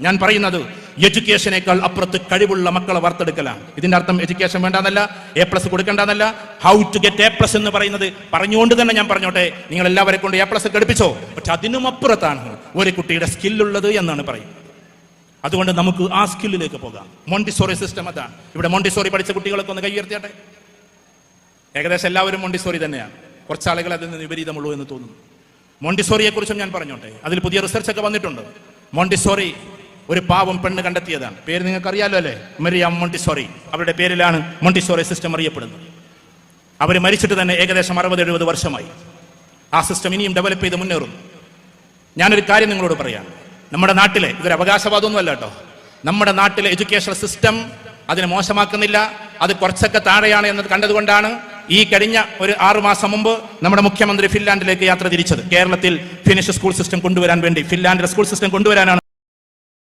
ഞാൻ പറയുന്നത് എഡ്യൂക്കേഷനേക്കാൾ അപ്പുറത്ത് കഴിവുള്ള മക്കളെ വാർത്തെടുക്കലാണ്. ഇതിന്റെ അർത്ഥം എഡ്യൂക്കേഷൻ വേണ്ടെന്നല്ല, A+ കൊടുക്കേണ്ടെന്നല്ല. ഹൗ ടു ഗെറ്റ് A+ എന്ന് പറയുന്നത് പറഞ്ഞുകൊണ്ട് തന്നെ ഞാൻ പറഞ്ഞോട്ടെ, നിങ്ങൾ എല്ലാവരെ കൊണ്ട് A+ ഘടിപ്പിച്ചോ. പക്ഷെ അതിനും അപ്പുറത്താണ് ഒരു കുട്ടിയുടെ സ്കില്ലുള്ളത് എന്നാണ് പറയുന്നത്. അതുകൊണ്ട് നമുക്ക് ആ സ്കില്ലിലേക്ക് പോകാം. മോണ്ടിസോറി സിസ്റ്റം അതാണ്. ഇവിടെ മോണ്ടിസോറി പഠിച്ച കുട്ടികളൊക്കെ ഒന്ന് കൈ ഉയർത്തിയാട്ടെ. ഏകദേശം എല്ലാവരും മോണ്ടിസോറി തന്നെയാണ്. കുറച്ചാളുകൾ അതിൽ നിന്ന് വിപരീതമുള്ളൂ എന്ന് തോന്നുന്നു. മോണ്ടിസോറിയെ കുറിച്ചും ഞാൻ പറഞ്ഞോട്ടെ. അതിൽ പുതിയ റിസർച്ച് ഒക്കെ വന്നിട്ടുണ്ട്. മോണ്ടിസോറി ഒരു പാവം പെണ്ണ് കണ്ടെത്തിയതാണ്. പേര് നിങ്ങൾക്ക് അറിയാലോ അല്ലേ, മരിയാം മോണ്ടിസോറി. അവരുടെ പേരിലാണ് മോണ്ടിസോറി സിസ്റ്റം അറിയപ്പെടുന്നത്. അവർ മരിച്ചിട്ട് തന്നെ ഏകദേശം 60-70 വർഷമായി. ആ സിസ്റ്റം ഇനിയും ഡെവലപ്പ് ചെയ്ത് മുന്നേറും. ഞാനൊരു കാര്യം നിങ്ങളോട് പറയാം. നമ്മുടെ നാട്ടിലെ, ഇതൊരു അവകാശവാദമൊന്നുമല്ല കേട്ടോ, നമ്മുടെ നാട്ടിലെ എഡ്യൂക്കേഷൻ സിസ്റ്റം അതിനെ മോശമാക്കുന്നില്ല, അത് കുറച്ചൊക്കെ താഴെയാണ് എന്നത് കണ്ടതുകൊണ്ടാണ് ഈ കഴിഞ്ഞ ഒരു 6 മാസം മുമ്പ് നമ്മുടെ മുഖ്യമന്ത്രി ഫിൻലാൻഡിലേക്ക് യാത്ര തിരിച്ചത്. കേരളത്തിൽ ഫിനിഷ് സ്കൂൾ സിസ്റ്റം കൊണ്ടുവരാൻ വേണ്ടി, ഫിൻലാൻഡിലെ സ്കൂൾ സിസ്റ്റം കൊണ്ടുവരാനാണ്